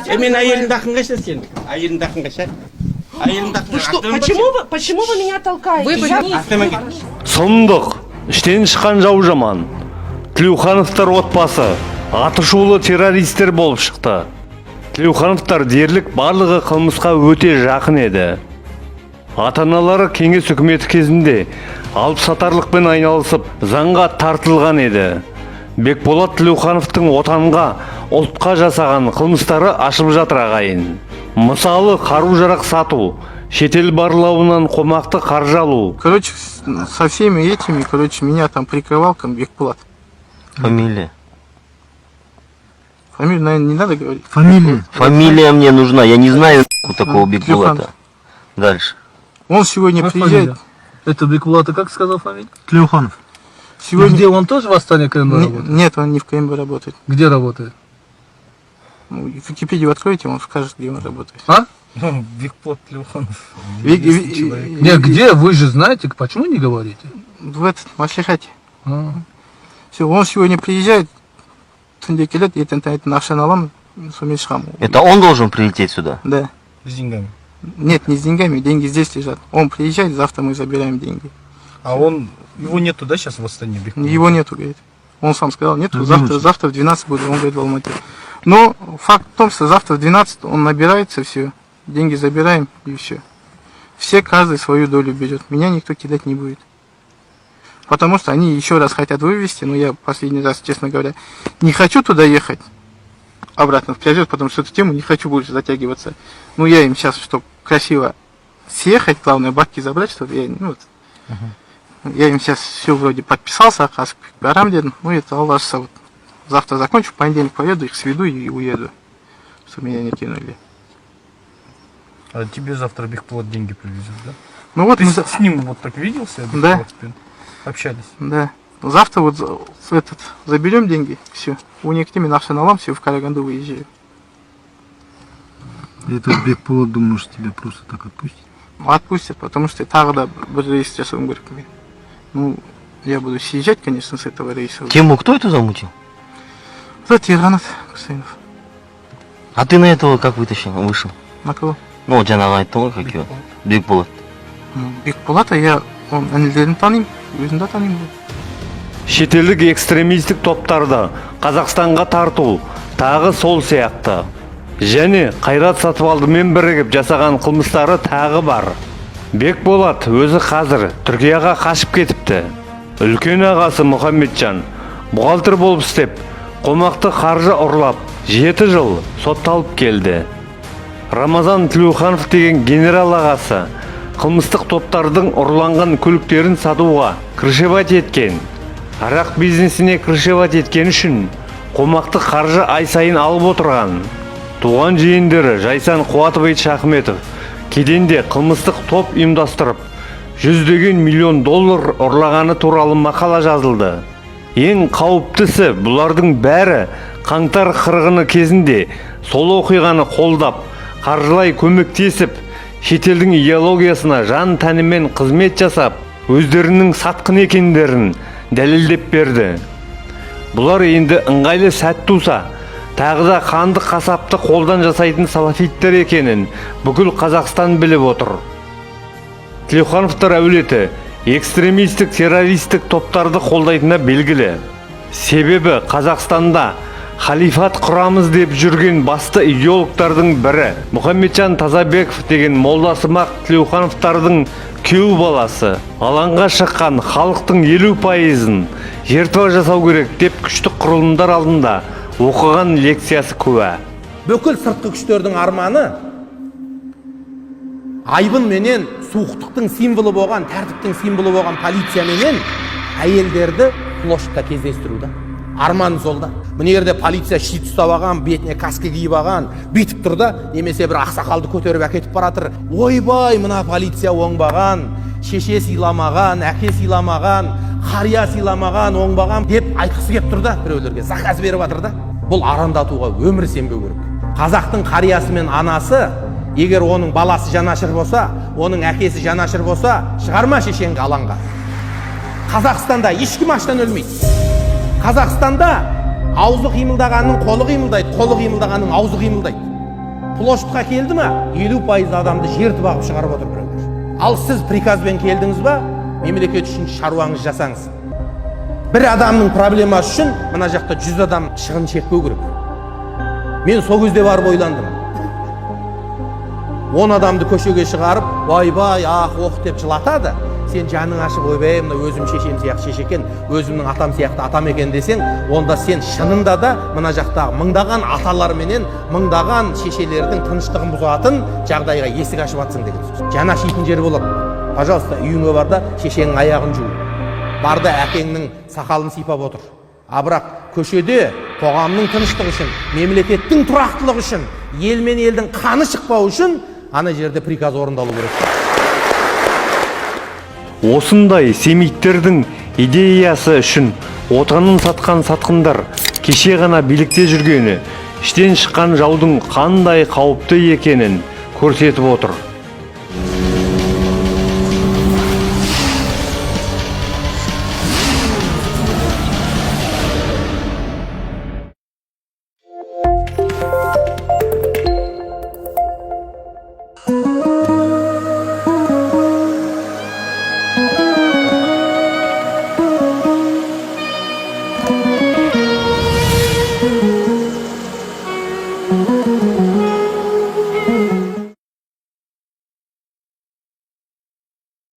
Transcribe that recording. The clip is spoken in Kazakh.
Мен әйелімді ақын қайша сен? Әйелімді ақын қайша? Әйелімді ақын Почему вы меня толкаете? Сұмдық, іштен шыққан жау жаман. Тілеухановтар отбасы атышулы террористер болып шықты. Тілеухановтар дерлік барлығы қылмысқа өте жақын еді. Ата-аналары кеңес үкіметі кезінде алып-сатарлықпен айналысып, заңға тартылған еді. Бекболат Тілеухановтың отанға, ұлтқа жасаған қылмыстары ашылып жатыр ағайын. Мысалы, қару-жарақ сату, шетел барлауынан қомақты қаржы алу. Короче, со всеми этими, меня там прикрывал Бекболат. Фамилия? Фамилию, наверное, не надо говорить. Фамилия мне нужна, я не знаю такого Бекболата. Дальше. Он сегодня приезжает. Это Бекболата, как сказал фамилия? Клеуханов. Сегодня... Где он тоже в Астане КМБ работает? Нет, он не в КМБ работает. Где работает? В Википедию откройте, он скажет, где он работает. А? Бекболат Тілеуханов. Нет, где? Вы же знаете, почему не говорите? В этот маслихате. Все, он сегодня приезжает, Тундекелет, и Нашаналам, Сумишхам. Это он должен прилететь сюда? Да. С деньгами? Нет, не с деньгами, деньги здесь лежат. Он приезжает, завтра мы забираем деньги. А его нету, да, сейчас в Астане? Его нету, говорит. Он сам сказал, нету, завтра в 12 будет, он говорит в Алмате. Но факт в том, что завтра в 12 он набирается, все, деньги забираем и все. Все, каждый свою долю берет. Меня никто кидать не будет. Потому что они еще раз хотят вывести, но я последний раз, честно говоря, не хочу туда ехать, обратно в Приозерск, потому что эту тему не хочу больше затягиваться. Ну, я им сейчас, чтобы красиво съехать, главное, бабки забрать, чтобы я, я им сейчас все вроде подписался, оказывается, горам дедом, это Аллах, вот, завтра закончу, в понедельник поеду, их сведу и уеду, чтобы меня не кинули. А тебе завтра Бекболат деньги привезет, да? Ну вот ты с ним вот так виделся? Да. Общались? Да. Завтра вот заберем деньги, все. У них теми Навшаналам, все, в Караганду выезжаю. Этот Бекболат, думаешь, тебя просто так отпустит? Отпустят, потому что тогда рейс часовым говорит. Ну, я буду съезжать, конечно, с этого рейса. Тему кто это замутил? Это Тиранат Хусейнов. А ты на этого как вышел? На кого? Ну, жаңағы айттың ғой, как его? Бекболат. Бекболата я, он інілерін танимын, өзімді танимын. Шетелдік экстремистік топтарды Қазақстанға тарту тағы сол сияқты. Және Қайрат Сатыбалдымен бірігіп жасаған қылмыстары тағы бар. Бекболат өзі қазір Түркияға қашып кетіпті. Үлкен ағасы Мұхаммеджан бухгалтер болып істеп, қомақты қаржы ұрлап, 7 жыл сотталып келді. Рамазан Тілеуханов деген генерал ағасы қылмыстық топтардың ұрланған көліктерін сатуға крышевать еткен. Арақ бизнесіне крышевать еткен үшін қомақты қаржы ай сайын алып отырған. Туған жиендері Жайсан Қуатович Ахметов кеденде қылмыстық топ ұйымдастырып, $100 миллион ұрлағаны туралы мақала жазылды. Ең қауіптісі, бұлардың бәрі қаңтар қырғыны кезінде сол оқиғаны қолдап, қаржылай көмектесіп, шетелдің идеологиясына жан тәнімен қызмет жасап, өздерінің сатқын екендерін дәлелдеп берді. Бұлар енді ыңғайлы сәт туса, тағы да қанды қасапты қолдан жасайтын салафиттер екенін бүкіл Қазақстан біліп отыр. Тілеухановтар әулеті экстремистік, террористік топтарды қолдайтыны белгілі. Себебі Қазақстанда халифат құрамыз деп жүрген басты идеологтардың бірі Мұхаммеджан Тазабеков деген молдасымақ Тілеухановтардың күйеу баласы. Алаңға шыққан халықтың 50%-ын жертва жасау керек деп күшті құрылымдар алдында оқыған лекциясы куә. Бүкіл сыртқы күштердің арманы айбын менен суықтықтың символы болған, тәртіптің символы болған полиция менен әйелдерді площадьта кездестіруді. Арман солда. Мына жерде полиция щит ұстап алған, бетіне каска киіп алған, бүйтіп тұр да, немесе бір ақсақалды көтеріп әкетіп баратыр. Ойбай, мына полиция оңбаған, шеше сыйламаған, әке сыйламаған, қария сыйламаған, оңбаған деп айтқысы келіп тұр да, біреулерге заказ беріп жатыр да. Бұл арандатуға өмір сенбеу керек. Қазақтың қариясы мен анасы, егер оның баласы жанашыр болса, оның әкесі жанашыр болса, шығарма шешеңді алаңға. Қазақстанда ешкім аштан өлмейді. Қазақстанда аузы қимылдағанның қолы қимылдайды, қолы қимылдағанның аузы қимылдайды. площадьқа келді ма 50% адамды жертіп ағып шығарып отыр біреулер. Ал сіз приказбен келдіңіз ба, мемлекет үшін шаруаңыз жасаңыз. Бір адамның проблемасы үшін мына жақта 100 адам шығын шекпеу керек. Мен сол кезде барып ойландым. 10 адамды көшеге шығарып, ойбай, ох деп жылатады. Сен жаның ашып, ойбай, мына өзім шешем сияқты шеше екен, өзімнің атам сияқты атам екен десең, онда сен шынында да мына жақтағы мыңдаған аталар менен мыңдаған шешелердің тыныштығын бұзатын жағдайға есік ашып атсың деген сөз. Жана шитін жер болады. Пожалуйста, үйіңе бар да шешеңнің аяғын жу. Бар да әкеңнің сақалын сипап отыр. А бірақ көшеде қоғамның тыныштығы үшін, мемлекеттің тұрақтылығы үшін, ел мен елдің қаны шықпау үшін ана жерде приказ орындалу керек. Осындай семейттердің идеясы үшін отанын сатқан сатқындар кеше ғана билікте жүргені, іштен шыққан жаудың қандай қауіпті екенін көрсетіп отыр.